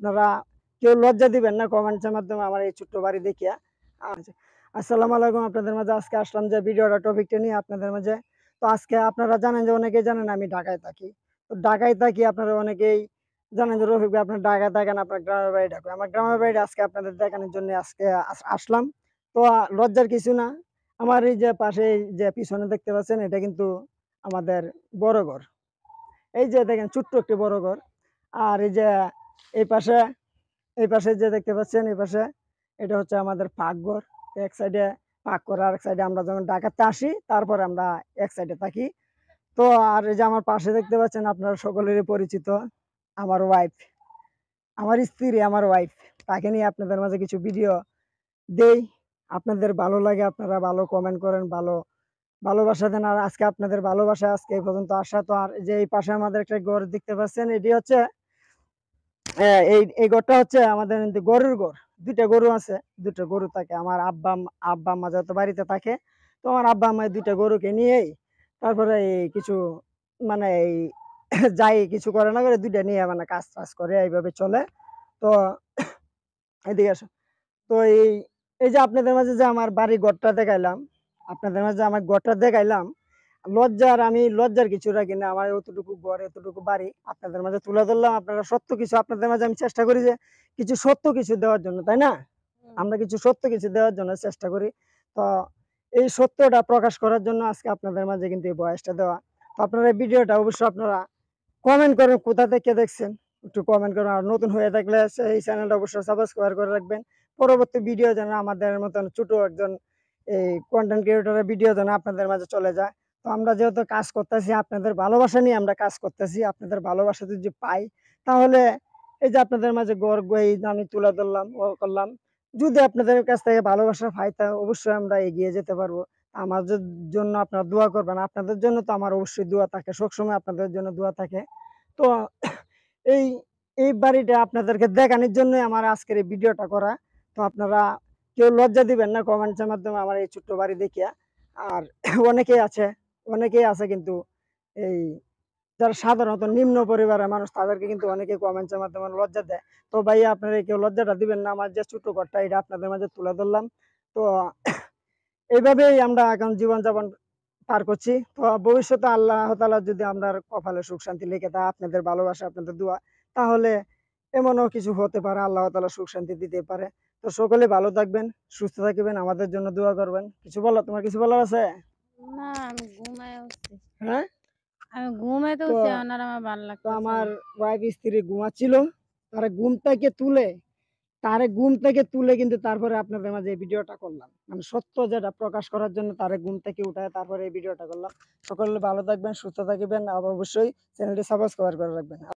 আপনারা কেউ লজ্জা দিবেন না কমেন্টসের মাধ্যমে আমার এই ছোট্ট বাড়ি দেখিয়া। আচ্ছা, আসসালামু আলাইকুম। আপনাদের মাঝে আজকে আসলাম যে ভিডিওটা টপিকটা নিয়ে আপনাদের মাঝে। তো আজকে আপনারা জানেন যে অনেকেই জানেন আমি ঢাকায় থাকি। তো ঢাকায় থাকি আপনারা অনেকেই জানেন যে রফিক ভাই আপনার ঢাকায় থাকেন, আপনার গ্রামের বাড়িটা কই? আমার গ্রামের বাড়িটা আজকে আপনাদের দেখানোর জন্য আজকে আসলাম। তো লজ্জার কিছু না। আমার এই যে পাশে এই যে পিছনে দেখতে পাচ্ছেন এটা কিন্তু আমাদের বড় ঘর। এই যে দেখেন ছোট্ট একটি বড় ঘর। আর এই যে এই পাশে এই পাশে যে দেখতে পাচ্ছেন এই পাশে এটা হচ্ছে আমাদের পাকঘর। এক সাইডে পাকঘর আর এক সাইডে আমরা যখন ঢাকাতে আসি তারপরে আমরা এক সাইডে থাকি। তো আর এই যে আমার পাশে দেখতে পাচ্ছেন আপনারা সকলেরই পরিচিত আমার ওয়াইফ, আমার স্ত্রী, আমার ওয়াইফ। তাকে নিয়ে আপনাদের মাঝে কিছু ভিডিও দেই। আপনাদের ভালো লাগে, আপনারা ভালো কমেন্ট করেন, ভালো ভালোবাসা দেন। আর আজকে আপনাদের ভালোবাসা আজকে এই পর্যন্ত আসা। তো আর যে এই পাশে আমাদের একটা ঘর দেখতে পাচ্ছেন এটি হচ্ছে এই ঘরটা হচ্ছে আমাদের কিন্তু গরুর ঘর। দুইটা গরু আছে, দুটো গরু থাকে। আমার আব্বা আব্বা আম্মা যত বাড়িতে থাকে, তো আমার আব্বা আম্মা এই দুইটা গরুকে নিয়েই তারপরে এই কিছু মানে এই যাই কিছু করে না করে দুইটা নিয়ে মানে কাজ টাজ করে এইভাবে চলে। তো এদিকে আসো। তো এই যে আপনাদের মাঝে যে আমার বাড়ি ঘরটা দেখাইলাম, আপনাদের মাঝে আমার ঘরটা দেখাইলাম, আমি লজ্জার কিছু রাখি না। আমার এতটুকু ঘর এতটুকু বাড়ি আপনাদের মাঝে তুলে ধরলাম। আপনারা সত্য কিছু আপনাদের মাঝে আমি চেষ্টা করি যে কিছু সত্য কিছু দেওয়ার জন্য, তাই না? আমরা কিছু সত্য কিছু দেওয়ার জন্য চেষ্টা করি। তো এই সত্যটা প্রকাশ করার জন্য আজকে আপনাদের মাঝে কিন্তু এই বয়সটা দেওয়া। তো আপনারা এই ভিডিওটা অবশ্যই আপনারা কমেন্ট করেন কোথা থেকে দেখছেন, একটু কমেন্ট করেন। আর নতুন হয়ে থাকলে এই চ্যানেলটা অবশ্যই সাবস্ক্রাইব করে রাখবেন। পরবর্তী ভিডিও যেন আমাদের মতন ছোট একজন এই কন্টেন্ট ক্রিয়েটরের ভিডিও যেন আপনাদের মাঝে চলে যায়। তো আমরা যেহেতু কাজ করতেছি আপনাদের ভালোবাসা নিয়ে আমরা কাজ করতেছি, আপনাদের ভালোবাসা যদি পাই তাহলে এই যে আপনাদের মাঝে গর্ব এই যে আমি তুলে ধরলাম ও করলাম, যদি আপনাদের কাছ থেকে ভালোবাসা পাই তা অবশ্যই আমরা এগিয়ে যেতে পারবো। আমাদের জন্য আপনারা দোয়া করবেন, আপনাদের জন্য তো আমার অবশ্যই দোয়া থাকে, সবসময় আপনাদের জন্য দোয়া থাকে। তো এই এই বাড়িটা আপনাদেরকে দেখানোর জন্যই আমার আজকের এই ভিডিওটা করা। তো আপনারা কেউ লজ্জা দিবেন না কমেন্টসের মাধ্যমে আমার এই ছোট্ট বাড়ি দেখিয়া। আর অনেকেই আছে অনেকেই আছে কিন্তু এই যারা সাধারণত নিম্ন পরিবারের মানুষ তাদেরকে কিন্তু অনেকে কমেন্টসের মাধ্যমে লজ্জা দেয়। তো ভাইয়া আপনারা কেউ লজ্জাটা দিবেন না, আমার যে ছোট ঘরটা এটা আপনাদের মাঝে তুলে ধরলাম। তো এইভাবেই আমরা এখন জীবনযাপন পার করছি। তো ভবিষ্যতে আল্লাহ তাআলা যদি আপনার কপালে সুখ শান্তি লিখে দেয়, আপনাদের ভালোবাসা আপনাদের দোয়া, তাহলে এমনও কিছু হতে পারে, আল্লাহ তাআলা সুখ শান্তি দিতে পারে। তো সকলে ভালো থাকবেন, সুস্থ থাকবেন, আমাদের জন্য দোয়া করবেন। কিছু বলো, তোমার কিছু বলার আছে? না, আমি ঘুমায় উঠছি। হ্যাঁ। আমি ঘুমাইতে তো উঠছি এখন আর আমার ভাল তো লাগতেছে আমার না। ওয়াইফ স্ত্রী ঘুমাচ্ছিল, তারে ঘুম থেকে তুলে কিন্তু তারপরে আপনাদের মাঝে এই ভিডিওটা করলাম। মানে সত্য যেটা প্রকাশ করার জন্য তারে ঘুম থেকে উঠায় তারপরে এই ভিডিওটা করলাম। সকলে ভালো থাকবেন, সুস্থ থাকবেন। আর অবশ্যই চ্যানেলটি সাবস্ক্রাইব করে রাখবেন।